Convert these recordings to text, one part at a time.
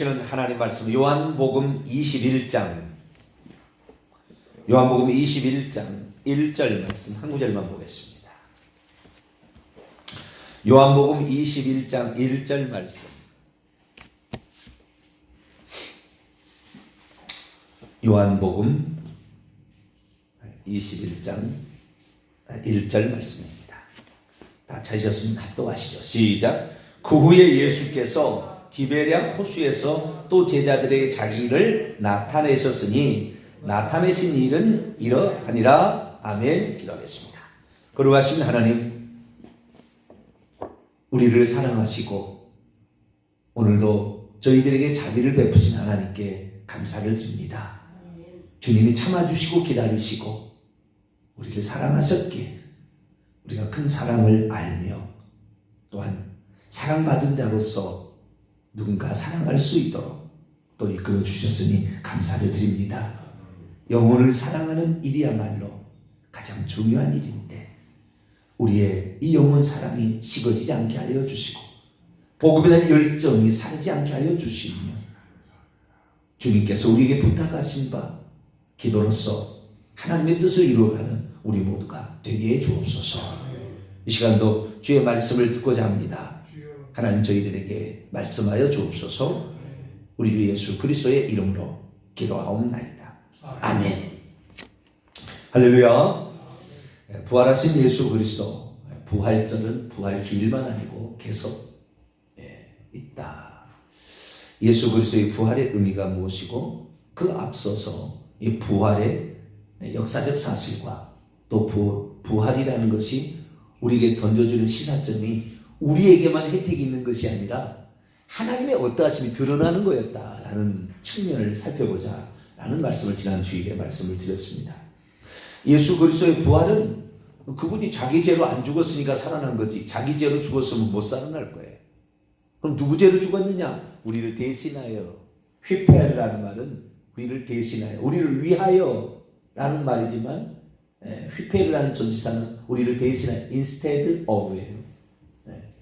주시는 하나님 말씀 요한복음 21장 1절 말씀 한 구절만 보겠습니다. 요한복음 21장 1절 말씀. 요한복음 21장 1절 말씀입니다. 다 찾으셨으면 합독하시죠. 시작. 그 후에 예수께서 디베랴 호수에서 또 제자들에게 자기를 나타내셨으니 나타내신 일은 이러하니라. 아멘. 기도하겠습니다. 거룩하신 하나님, 우리를 사랑하시고 오늘도 저희들에게 자비를 베푸신 하나님께 감사를 드립니다. 주님이 참아주시고 기다리시고 우리를 사랑하셨기에 우리가 큰 사랑을 알며 또한 사랑받은 자로서 누군가 사랑할 수 있도록 또 이끌어 주셨으니 감사를 드립니다. 영혼을 사랑하는 일이야말로 가장 중요한 일인데 우리의 이 영혼 사랑이 식어지지 않게 하여 주시고 복음에 대한 열정이 사라지지 않게 하여 주시며 주님께서 우리에게 부탁하신 바 기도로서 하나님의 뜻을 이루어가는 우리 모두가 되게 해 주옵소서. 이 시간도 주의 말씀을 듣고자 합니다. 하나님 저희들에게 말씀하여 주옵소서. 우리 주 예수 그리스도의 이름으로 기도하옵나이다. 아멘. 할렐루야. 부활하신 예수 그리스도, 부활절은 부활주일만 아니고 계속 있다. 예수 그리스도의 부활의 의미가 무엇이고 그 앞서서 이 부활의 역사적 사실과 또 부활이라는 것이 우리에게 던져주는 시사점이 우리에게만 혜택이 있는 것이 아니라 하나님의 어떠하심이 드러나는 거였다라는 측면을 살펴보자 라는 말씀을 지난 주일에 말씀을 드렸습니다. 예수 그리스도의 부활은 그분이 자기 죄로 안 죽었으니까 살아난 거지 자기 죄로 죽었으면 못 살아날 거예요. 그럼 누구 죄로 죽었느냐? 우리를 대신하여. 휘페라는 말은 우리를 대신하여, 우리를 위하여 라는 말이지만 휘페라는 전치사는 우리를 대신하여 instead of예요.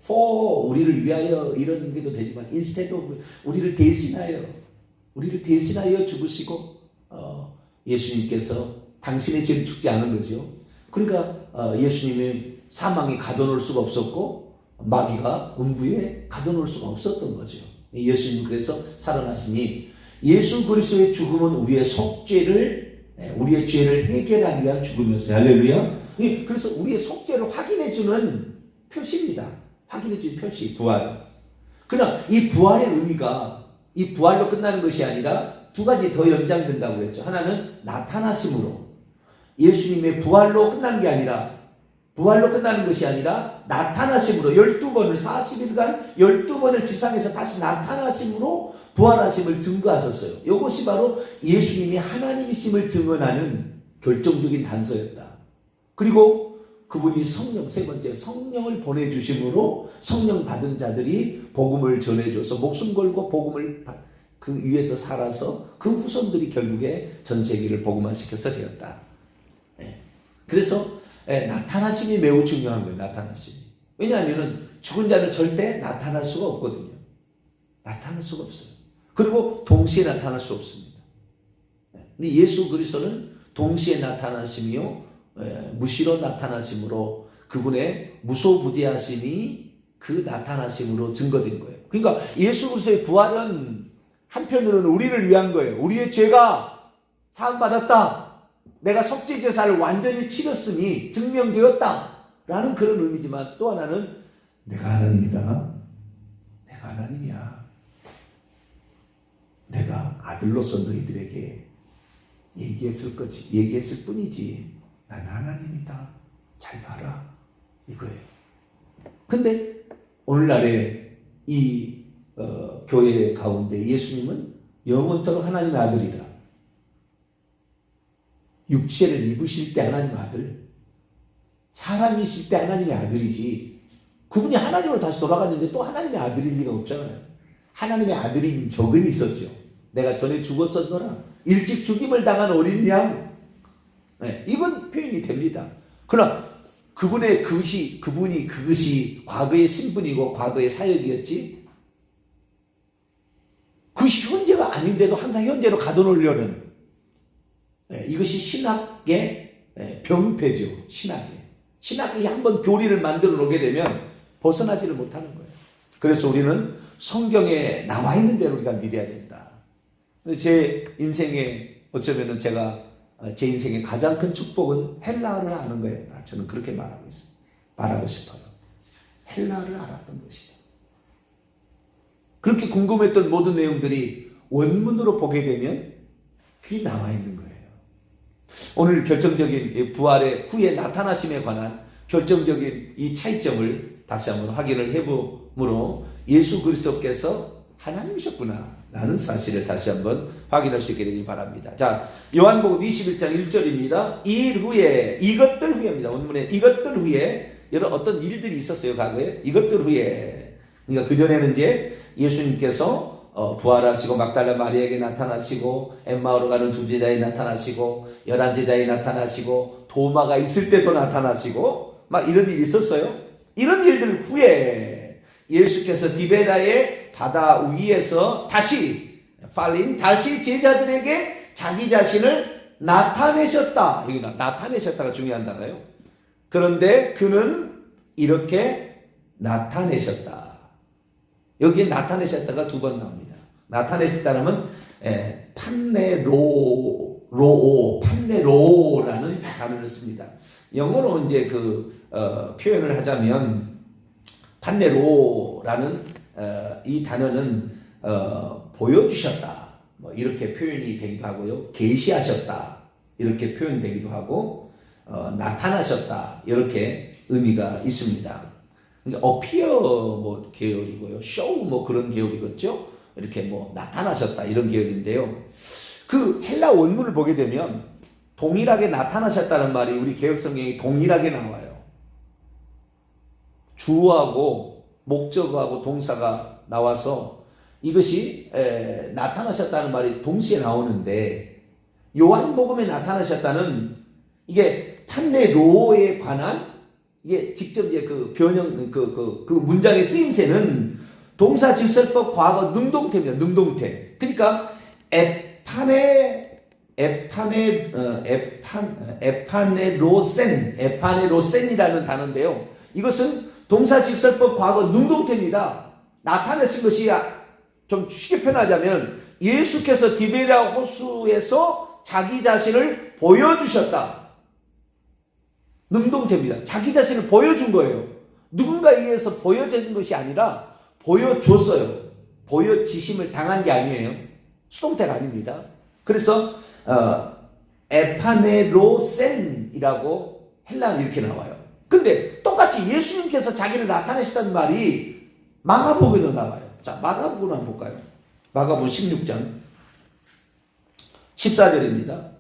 for 우리를 위하여 이런 의미도 되지만 instead of 우리를 대신하여 죽으시고 예수님께서 당신의 죄를 죽지 않은 거죠. 그러니까 예수님의 사망이 가둬놓을 수가 없었고 마귀가 음부에 가둬놓을 수가 없었던 거죠. 예수님 그래서 살아났으니 예수 그리스도의 죽음은 우리의 우리의 죄를 해결하기 위한 죽음이었어요. 할렐루야. 그래서 우리의 속죄를 확인해주는 표시입니다. 확인해주는 표시, 부활. 그러나 이 부활의 의미가 이 부활로 끝나는 것이 아니라 두 가지 더 연장된다고 그랬죠. 하나는 나타나심으로, 예수님의 부활로 끝난 게 아니라, 부활로 끝나는 것이 아니라 나타나심으로 12번을 40일간 12번을 지상에서 다시 나타나심으로 부활하심을 증거하셨어요. 이것이 바로 예수님이 하나님이심을 증언하는 결정적인 단서였다. 그리고 그분이 성령, 세 번째 성령을 보내주심으로 성령 받은 자들이 복음을 전해줘서 목숨 걸고 복음을 그 위에서 살아서 그 후손들이 결국에 전 세계를 복음화시켜서 되었다. 그래서 나타나심이 매우 중요한 거예요. 나타나심이. 왜냐하면 죽은 자는 절대 나타날 수가 없거든요. 나타날 수가 없어요. 그리고 동시에 나타날 수 없습니다. 근데 예수 그리스도는 동시에 나타나심이요 무시로 나타나심으로 그분의 무소부재하심이 그 나타나심으로 증거된 거예요. 그러니까 예수 그리스도의 부활은 한편으로는 우리를 위한 거예요. 우리의 죄가 사함받았다. 내가 속죄제사를 완전히 치렀으니 증명되었다 라는 그런 의미지만 또 하나는 내가 하나님이다. 내가 하나님이야. 내가 아들로서 너희들에게 얘기했을 뿐이지 나는 하나님이다. 잘 봐라. 이거예요. 근데 오늘날의 이 교회 가운데 예수님은 영원토록 하나님의 아들이라. 육체를 입으실 때 하나님의 아들, 사람이실 때 하나님의 아들이지 그분이 하나님으로 다시 돌아갔는데 또 하나님의 아들일 리가 없잖아요. 하나님의 아들인 적은 있었죠. 내가 전에 죽었었노라. 일찍 죽임을 당한 어린 양. 이건 표현이 됩니다. 그러나 그분이 그것이 과거의 신분이고 과거의 사역이었지 그 그것이 현재가 아닌데도 항상 현재로 가둬놓으려는, 이것이 신학의 병폐죠. 신학이 한번 교리를 만들어 놓게 되면 벗어나지를 못하는 거예요. 그래서 우리는 성경에 나와 있는 대로 우리가 믿어야 된다. 제 인생에 어쩌면은 제 인생의 가장 큰 축복은 헬라어를 아는 거였다. 저는 그렇게 말하고 싶어요. 헬라어를 알았던 것이다. 그렇게 궁금했던 모든 내용들이 원문으로 보게 되면 그게 나와 있는 거예요. 오늘 결정적인 부활의 후에 나타나심에 관한 결정적인 이 차이점을 다시 한번 확인을 해보므로 예수 그리스도께서 하나님이셨구나 라는 사실을 다시 한번 확인할 수 있게 되길 바랍니다. 자, 요한복음 21장 1절입니다. 이것들 후에입니다. 원문에 이것들 후에 여러 어떤 일들이 있었어요. 과거에. 이것들 후에. 그러니까 그전에는 이제 예수님께서 부활하시고 막달라 마리아에게 나타나시고 엠마오로 가는 두 제자에 나타나시고 11제자에 나타나시고 도마가 있을 때도 나타나시고 막 이런 일이 있었어요. 이런 일들 후에 예수께서 디베라의 바다 위에서 다시 제자들에게 자기 자신을 나타내셨다. 여기 나타내셨다가 중요한 단어예요. 그런데 그는 이렇게 나타내셨다. 여기에 나타내셨다가 두 번 나옵니다. 나타내셨다는 판네로라는 단어를 씁니다. 영어로 이제 표현을 하자면 판네로라는 이 단어는 보여주셨다. 뭐 이렇게 표현이 되기도 하고요. 계시하셨다. 이렇게 표현되기도 하고 나타나셨다. 이렇게 의미가 있습니다. 그러니까 appear 뭐 계열이고요. show 뭐 그런 계열이겠죠. 이렇게 뭐 나타나셨다 이런 계열인데요. 그 헬라 원문을 보게 되면 동일하게 나타나셨다는 말이 우리 개역성경에 동일하게 나와요. 주어하고 목적어하고 동사가 나와서 이것이 나타나셨다는 말이 동시에 나오는데 요한복음에 나타나셨다는 이게 판네로에 관한 이게 직접 이제 그 변형 그 문장의 쓰임새는 동사 직설법 과거 능동태입니다. 능동태. 그러니까 에파네로센이라는 단어인데요. 이것은 동사 직설법 과거 능동태입니다. 나타내신 것이 좀 쉽게 표현하자면 예수께서 디베랴 호수에서 자기 자신을 보여주셨다. 능동태입니다. 자기 자신을 보여준 거예요. 누군가에 의해서 보여진 것이 아니라 보여줬어요. 보여지심을 당한 게 아니에요. 수동태가 아닙니다. 그래서 에파네로센이라고 헬라어는 이렇게 나와요. 근데 똑같이 예수님께서 자기를 나타내셨다는 말이 마가복음에도 나와요. 자, 마가복음 한번 볼까요? 마가복음 16장 14절입니다.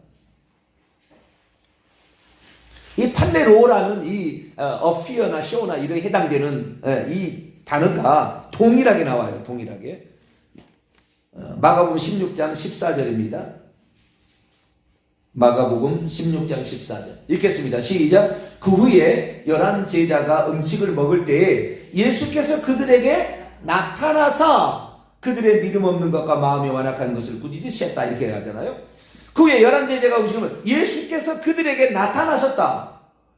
이 판네로라는 이 appear나 show나 이런 해당되는 이 단어가 동일하게 나와요. 동일하게. 마가복음 16장 14절입니다. 마가복음 16장 14절 읽겠습니다. 시작. 그 후에 11제자가 음식을 먹을 때에 예수께서 그들에게 나타나사 그들의 믿음 없는 것과 마음이 완악한 것을 꾸짖으셨다 이렇게 하잖아요. 그 후에 11제자가 음식을 먹을 때 예수께서 그들에게 나타나셨다.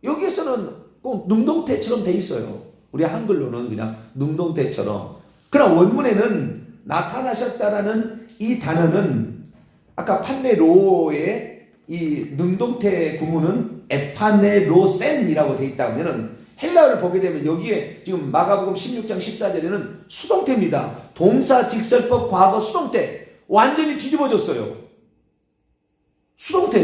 여기에서는 꼭 능동태처럼 돼 있어요. 우리 한글로는 그냥 능동태처럼. 그러나 원문에는 나타나셨다라는 이 단어는 아까 판네로의 이 능동태 구문은 에파네로센이라고 돼 있다면은 헬라어를 보게 되면 여기에 지금 마가복음 16장 14절에는 수동태입니다. 동사 직설법 과거 수동태. 완전히 뒤집어졌어요. 수동태.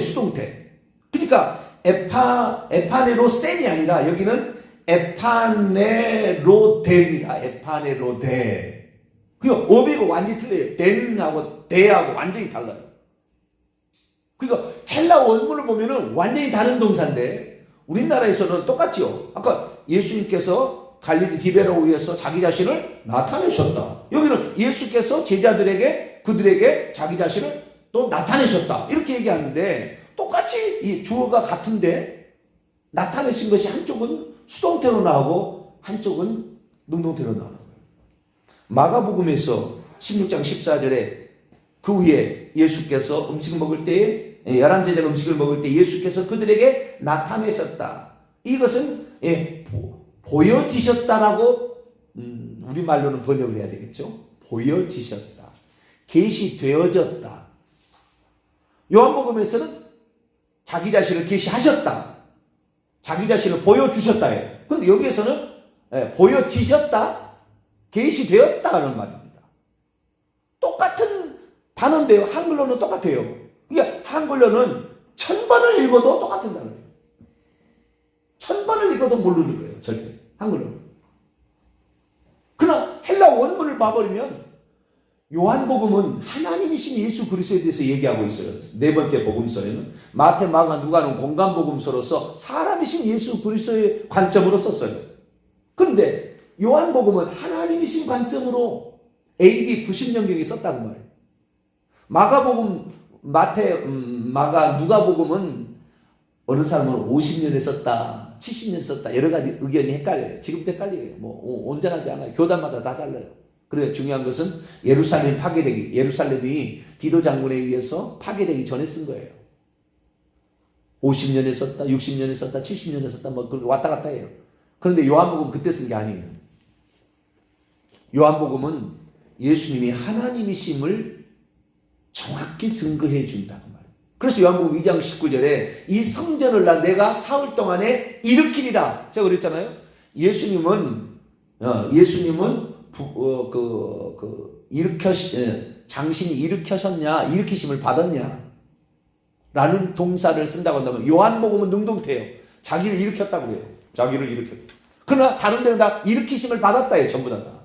그러니까 에파네로센이 아니라 여기는 에파네로데입니다. 에파네로데. 그리고 어미가 완전히 틀려요. den하고 대하고 완전히 달라요. 그러니까 헬라 원문을 보면은 완전히 다른 동사인데 우리나라에서는 똑같죠. 아까 예수님께서 갈릴리 디베라호에서 자기 자신을 나타내셨다. 여기는 예수께서 그들에게 자기 자신을 또 나타내셨다. 이렇게 얘기하는데 똑같이 이 주어가 같은데 나타내신 것이 한쪽은 수동태로 나오고 한쪽은 능동태로 나오는 거예요. 마가복음에서 16장 14절에 그 후에 예수께서 음식을 먹을 때에 열한제자 음식을 먹을 때 예수께서 그들에게 나타내셨다. 이것은 보여지셨다라고 우리말로는 번역을 해야 되겠죠. 보여지셨다. 계시되어졌다. 요한복음에서는 자기 자신을 계시하셨다. 자기 자신을 보여주셨다예요. 그런데 여기에서는 보여지셨다, 계시되었다 하는 말입니다. 똑같은 단어인데요. 한글로는 똑같아요. 그러니까 한글로는 1000번을 읽어도 똑같은 단어예요. 1000번을 읽어도 모르는 거예요. 절대. 한글로는. 그러나 헬라 원문을 봐버리면 요한복음은 하나님이신 예수 그리스도에 대해서 얘기하고 있어요. 네 번째 복음서에는 마태, 마가, 누가는 공간복음서로서 사람이신 예수 그리스도의 관점으로 썼어요. 그런데 요한복음은 하나님이신 관점으로 AD 90년경에 썼다는 말이에요. 마가복음, 마태, 마가, 누가복음은 어느 사람은 50년에 썼다, 70년 썼다, 여러 가지 의견이 헷갈려요. 지금도 헷갈려요. 온전하지 않아요. 교단마다 다 달라요. 그래서 중요한 것은 예루살렘 파괴되기, 예루살렘이 디도 장군에 의해서 파괴되기 전에 쓴 거예요. 50년에 썼다, 60년에 썼다, 70년에 썼다, 그렇게 왔다 갔다 해요. 그런데 요한복음 그때 쓴 게 아니에요. 요한복음은 예수님이 하나님이심을 정확히 증거해 준다고 말이에요. 그래서 요한복음 2장 19절에 이 성전을 내가 사흘 동안에 일으키리라. 제가 그랬잖아요. 예수님은 장신이 일으켜셨냐, 일으키심을 받았냐 라는 동사를 쓴다고 한다면 요한복음은 능동태예요. 자기를 일으켰다고 해요. 자기를 일으켰다. 그러나 다른 데는 다 일으키심을 받았다 해요. 전부 다.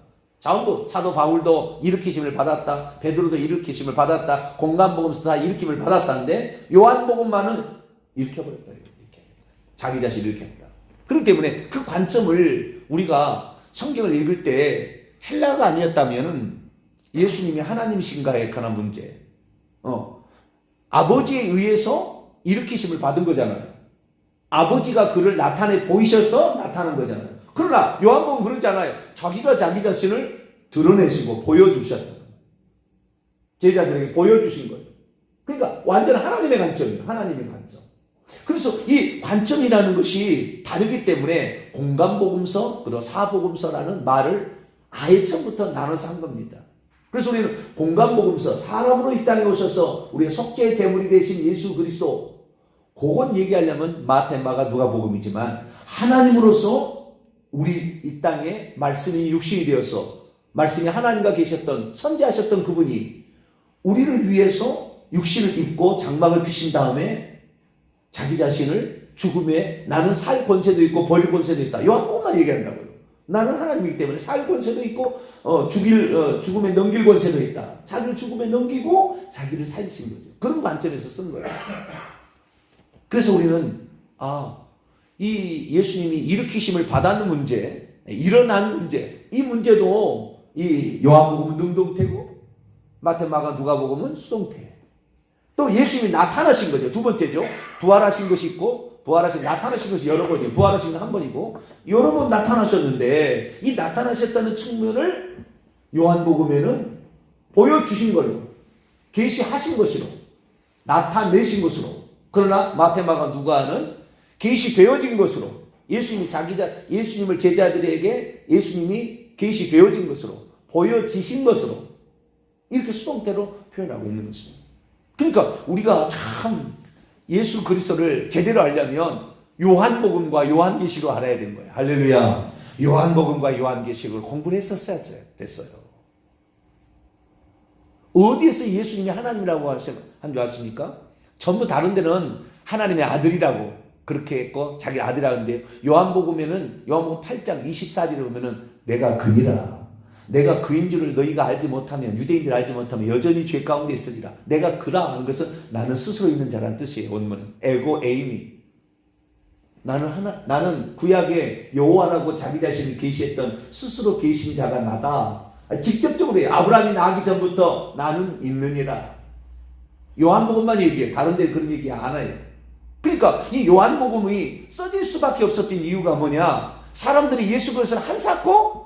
사도 바울도 일으키심을 받았다. 베드로도 일으키심을 받았다. 공간복음서 다 일으킴을 받았다는데 요한복음만은 일으켜버렸다. 자기 자신을 일으켰다. 그렇기 때문에 그 관점을 우리가 성경을 읽을 때 헬라가 아니었다면 예수님이 하나님이신가에 관한 문제, 아버지에 의해서 일으키심을 받은 거잖아요. 아버지가 그를 나타내 보이셔서 나타난 거잖아요. 그러나 요한복음은 그러잖아요. 자기가 자기 자신을 드러내시고 보여주셨다. 제자들에게 보여주신 거예요. 그러니까 완전 하나님의 관점이에요. 하나님의 관점. 그래서 이 관점이라는 것이 다르기 때문에 공간복음서 그리고 사복음서라는 말을 아예 처음부터 나눠서 한 겁니다. 그래서 우리는 공간복음서, 사람으로 이 땅에 오셔서 우리의 속죄의 제물이 되신 예수 그리스도, 그건 얘기하려면 마태, 마가, 누가복음이지만 하나님으로서 우리 이 땅에 말씀이 육신이 되어서 말씀이 하나님과 계셨던, 선지하셨던 그분이 우리를 위해서 육신을 입고 장막을 피신 다음에 자기 자신을 죽음에, 나는 살 권세도 있고 버릴 권세도 있다. 요한복음만 얘기한다고요. 나는 하나님이기 때문에 살 권세도 있고 죽음에 넘길 권세도 있다. 자기를 죽음에 넘기고 자기를 살리신 거죠. 그런 관점에서 쓴 거예요. 그래서 우리는 이 예수님이 일으키심을 받았는 문제, 일어난 문제, 이 문제도 이 요한복음은 능동태고 마태, 마가, 누가복음은 수동태. 또 예수님이 나타나신 거죠. 두 번째죠. 부활하신 것이 있고 나타나신 것이 여러 번이에요. 부활하신 건 한 번이고 여러 번 나타나셨는데 이 나타나셨다는 측면을 요한복음에는 보여주신 걸로, 계시하신 것으로, 나타내신 것으로. 그러나 마태, 마가, 누가는 계시되어진 것으로, 예수님을 제자들에게 예수님이 계시되어진 것으로, 보여지신 것으로, 이렇게 수동태로 표현하고 있는 것입니다. 그러니까 우리가 참 예수 그리스도를 제대로 알려면 요한복음과 요한계시로 알아야 되는 거예요. 할렐루야. 요한복음과 요한계시를 공부를 했었어야 됐어요. 어디에서 예수님이 하나님이라고 한 줄 아십니까? 전부 다른 데는 하나님의 아들이라고 그렇게 했고 자기 아들이라는데 요한복음에는 요한복음 8장 24절에 보면은 내가 그니라. 내가 그인 줄을 너희가 알지 못하면, 유대인들이 알지 못하면 여전히 죄 가운데 있으리라. 내가 그라 하는 것은 나는 스스로 있는 자라는 뜻이에요. 원문은 에고 에이미. 나는 구약의 여호와라고 자기 자신을 계시했던 스스로 계신 자가 나다. 직접적으로 해요. 아브라함이 나기 전부터 나는 있느니라. 요한복음만 얘기해. 다른 데 그런 얘기 안 해요. 그러니까 이 요한복음이 써질 수밖에 없었던 이유가 뭐냐? 사람들이 예수 그리스도를 한사코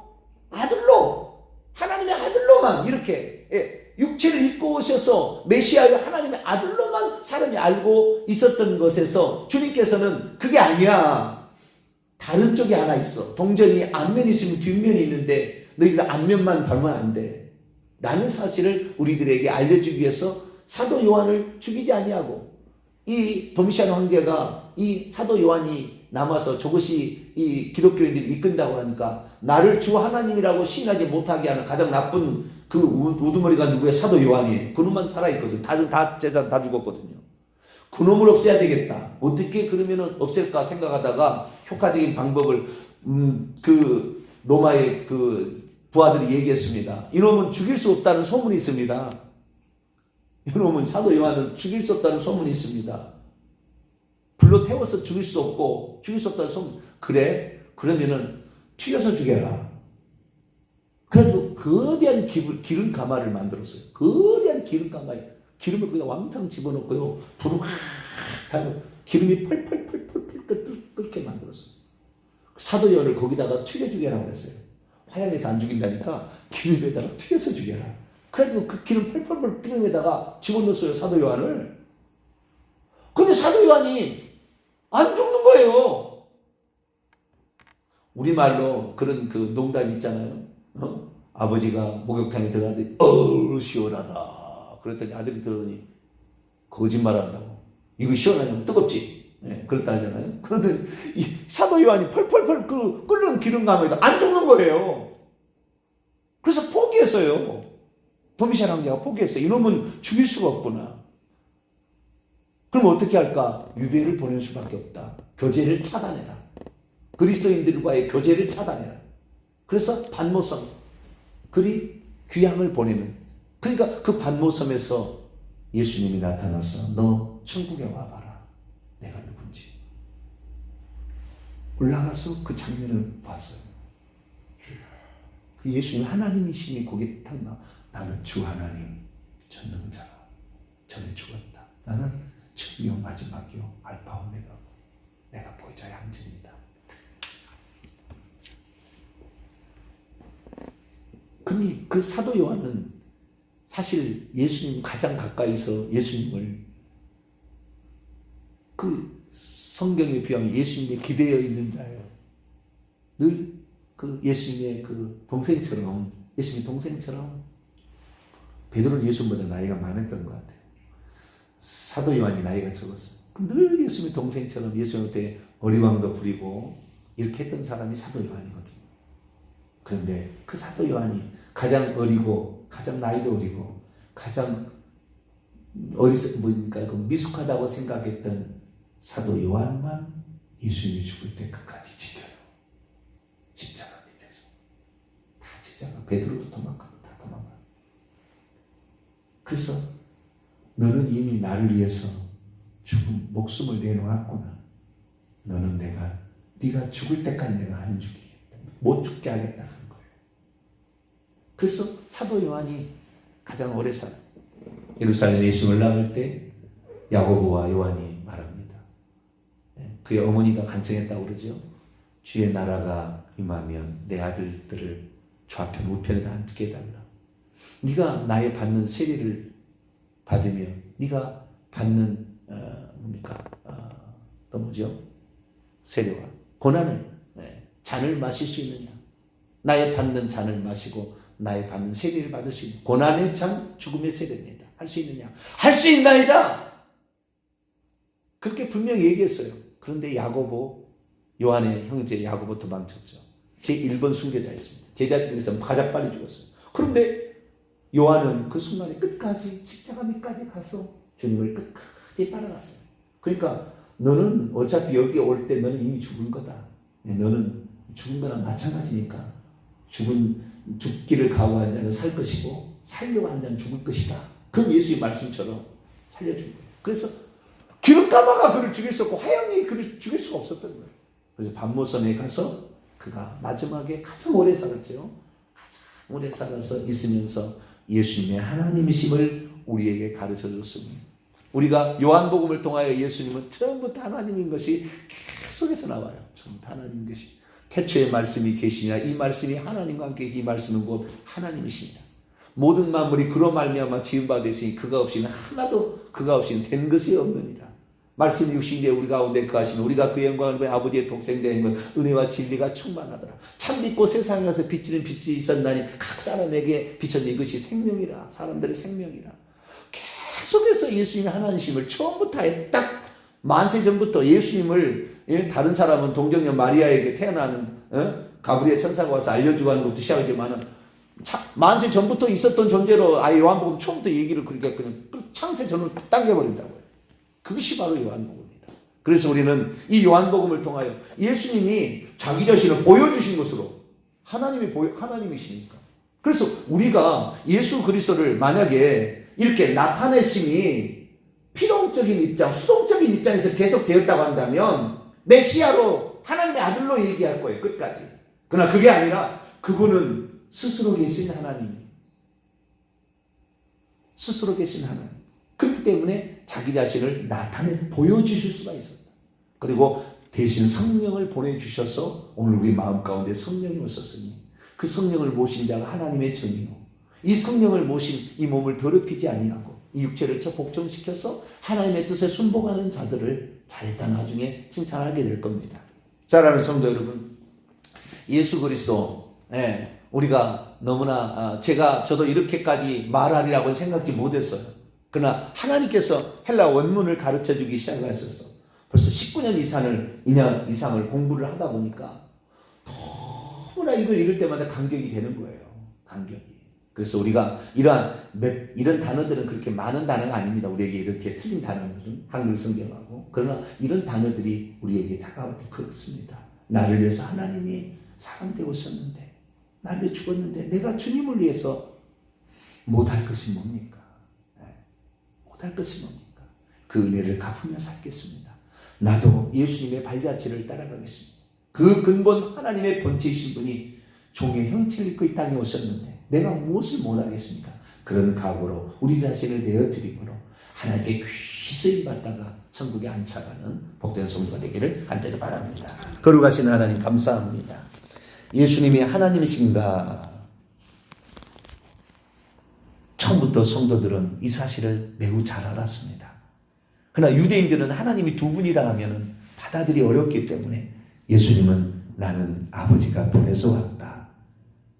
아들로, 하나님의 아들로만 이렇게 육체를 입고 오셔서 메시아의 하나님의 아들로만 사람이 알고 있었던 것에서 주님께서는 그게 아니야. 다른 쪽이 하나 있어. 동전이 앞면이 있으면 뒷면이 있는데 너희들 앞면만 밟으면 안 돼. 라는 사실을 우리들에게 알려주기 위해서 사도 요한을 죽이지 아니하고 이 도미시안 황제가 이 사도 요한이 남아서 저것이 이 기독교인들이 이끈다고 하니까 나를 주 하나님이라고 시인하지 못하게 하는 가장 나쁜 그 우두머리가 누구야? 사도 요한이에요. 그놈만 살아있거든. 다 제자 다 죽었거든요. 그놈을 없애야 되겠다. 어떻게 그러면은 없앨까 생각하다가 효과적인 방법을 그 로마의 그 부하들이 얘기했습니다. 이놈은 죽일 수 없다는 소문이 있습니다. 이놈은 사도 요한은 죽일 수 없다는 소문이 있습니다. 불로 태워서 죽일 수 없고 죽일 수 없다는 소문. 그래? 그러면은 튀겨서 죽여라. 그래가지고 거대한 기름 가마를 만들었어요. 거대한 기름 가마에 기름을 그냥 왕창 집어넣고요. 불을 확 달고 기름이 펄펄 끓게 만들었어요. 사도 요한을 거기다가 튀겨 죽여라 그랬어요. 화양에서 안 죽인다니까 기름에다가 튀겨서 죽여라. 그래가지고 그 기름 펄펄 기름에다가 집어넣었어요. 사도 요한을. 근데 사도 요한이 안 죽는 거예요. 우리말로 그런 그 농담 있잖아요. 아버지가 목욕탕에 들어가더니 시원하다. 그랬더니 아들이 들어오더니 거짓말 한다고. 이거 시원하냐고 뜨겁지. 네, 그랬다 하잖아요. 그런데 이 사도 요한이 펄펄 그 끓는 기름 가마에다 안 죽는 거예요. 그래서 포기했어요. 도미시안 황제가 포기했어요. 이놈은 죽일 수가 없구나. 그럼 어떻게 할까? 유배를 보낼 수밖에 없다. 교제를 차단해라. 그리스도인들과의 교제를 차단해라. 그래서 반모섬, 그리 귀향을 보내는. 그러니까 그 반모섬에서 예수님이 나타나서 너 천국에 와봐라. 내가 누군지. 올라가서 그 장면을 봤어요. 그 예수님 하나님이심이 거기에 탁 나와. 나는 주 하나님 전능자라. 전에 죽었다. 나는 처음이요 마지막이요 알파 오메가고 내가 보혜자의 항쟁이다. 그러니 그 사도 요한은 사실 예수님 가장 가까이서 예수님을 그 성경에 비하면 예수님에 기대어 있는 자예요. 늘 그 예수님의 그 동생처럼, 예수님의 동생처럼. 베드로는 예수님보다 나이가 많았던 것 같아요. 사도 요한이 나이가 적었어요. 늘 예수님의 동생처럼 예수님한테 어리광도 부리고 이렇게 했던 사람이 사도 요한이거든요. 그런데 그 사도 요한이 가장 어리고 가장 나이도 어리고 가장 그 미숙하다고 생각했던 사도 요한만 예수님이 죽을 때 끝까지 지켜요. 십자가 밑에서 다 십자가. 베드로도 도망가고 다 도망가고. 그래서 너는 이미 나를 위해서 죽은 목숨을 내놓았구나. 너는 네가 죽을 때까지 내가 안 죽이겠다. 못 죽게 하겠다 하는 거예요. 그래서 사도 요한이 가장 오래 예루살렘에 예수 올라갈 때 야고보와 요한이 말합니다. 그의 어머니가 간청했다고 그러죠. 주의 나라가 임하면 내 아들들을 좌편 우편에다 앉게 해달라. 네가 나의 받는 세례를 받으면 네가 받는 또 뭐죠? 세례와 고난을 잔을 마실 수 있느냐? 나의 받는 잔을 마시고 나의 받는 세례를 받을 수 있는 고난의 잔 죽음의 세례입니다. 할 수 있느냐? 할 수 있나이다. 그렇게 분명히 얘기했어요. 그런데 야고보, 요한의 형제 야고보 도망쳤죠. 제1번 순교자였습니다. 제자 중에서 가장 빨리 죽었어요. 그런데 요한은 그 순간에 끝까지 십자가 밑까지 가서 주님을 끝까지 따라갔어요. 그러니까 너는 어차피 여기 올 때 너는 이미 죽은 거다. 너는 죽은 거랑 마찬가지니까 죽기를 각오한 자는 살 것이고 살려고 한 자는 죽을 것이다. 그럼 예수의 말씀처럼 살려준 거예요. 그래서 기름가마가 그를 죽일 수 없고 화양이 그를 죽일 수가 없었던 거예요. 그래서 반모섬에 가서 그가 마지막에 가장 오래 살았죠. 가장 오래 살아서 있으면서 예수님의 하나님이심을 우리에게 가르쳐 줬습니다. 우리가 요한복음을 통하여 예수님은 처음부터 하나님인 것이 계속해서 나와요. 처음부터 하나님인 것이. 태초에 말씀이 계시냐 이 말씀이 하나님과 함께 이 말씀은 곧 하나님이시냐. 모든 만물이 그로 말미암아 지은 바 되으니 그가 없이는 하나도 그가 없이는 된 것이 없느니라. 말씀이 육신에 우리 가운데 거하시면 우리가 그 영광을 보여 아버지의 독생자임을 은혜와 진리가 충만하더라. 참 믿고 세상에 가서 비치는 빛이 있었나니 각 사람에게 비쳤니 이것이 생명이라. 사람들의 생명이라. 계속해서 예수님이 하나님이심을 처음부터 딱 만세 전부터 예수님을 다른 사람은 동정녀 마리아에게 태어나는 가브리엘 천사가 와서 알려주고 하는 것도 시작이지만은 만세 전부터 있었던 존재로 아예 요한복음 처음부터 얘기를 그러니까 그냥 창세 전으로 당겨버린다고요. 그것이 바로 요한복음입니다. 그래서 우리는 이 요한복음을 통하여 예수님이 자기 자신을 보여주신 것으로 하나님이시니까. 그래서 우리가 예수 그리스도를 만약에 이렇게 나타내심이 필연적인 입장, 수동적인 입장에서 계속 되었다고 한다면 메시아로 하나님의 아들로 얘기할 거예요. 끝까지. 그러나 그게 아니라 그분은 스스로 계신 하나님. 스스로 계신 하나님. 그렇기 때문에 자기 자신을 보여주실 수가 있었다. 그리고 대신 성령을 보내주셔서 오늘 우리 마음 가운데 성령이 오셨으니 그 성령을 모신 자가 하나님의 전이요. 이 성령을 모신 이 몸을 더럽히지 아니하고 이 육체를 복종시켜서 하나님의 뜻에 순복하는 자들을 잘했다 나중에 칭찬하게 될 겁니다. 사랑하는 성도 여러분, 예수 그리스도 우리가 너무나 저도 이렇게까지 말하리라고 생각지 못했어요. 그러나 하나님께서 헬라 원문을 가르쳐주기 시작하셔서 벌써 19년 이상을 공부를 하다 보니까 너무나 이걸 읽을 때마다 감격이 되는 거예요. 감격이. 그래서 우리가 이런 단어들은 그렇게 많은 단어가 아닙니다. 우리에게 이렇게 틀린 단어들은 한글 성경하고. 그러나 이런 단어들이 우리에게 다가올 때 그렇습니다. 나를 위해서 하나님이 사람 되오셨는데, 나를 위해 죽었는데 내가 주님을 위해서 못할 것이 뭡니까? 못할 것이 뭡니까? 그 은혜를 갚으며 살겠습니다. 나도 예수님의 발자취를 따라가겠습니다. 그 근본 하나님의 본체이신 분이 종의 형체를 입고 이 땅에 오셨는데 내가 무엇을 못하겠습니까? 그런 각오로 우리 자신을 내어드림으로 하나님께 귀히 쓰임받다가 천국에 안착하는 복된 성도가 되기를 간절히 바랍니다. 거룩하신 하나님 감사합니다. 예수님이 하나님이신가? 처음부터 성도들은 이 사실을 매우 잘 알았습니다. 그러나 유대인들은 하나님이 두 분이라 하면 받아들이기 어렵기 때문에 예수님은 나는 아버지가 보내서 왔다.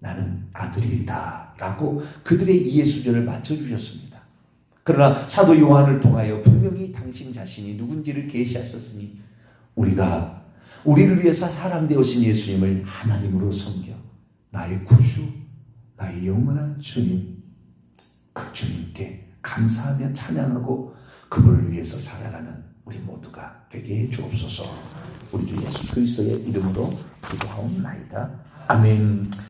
나는 아들이다. 라고 그들의 이해 수준을 맞춰주셨습니다. 그러나 사도 요한을 통하여 분명히 당신 자신이 누군지를 계시하셨으니 우리가 우리를 위해서 사랑되어신 예수님을 하나님으로 섬겨 나의 구주, 나의 영원한 주님, 그 주님께 감사하며 찬양하고 그분을 위해서 살아가는 우리 모두가 되게 해 주옵소서. 우리 주 예수 그리스도의 이름으로 기도하옵나이다. 아멘.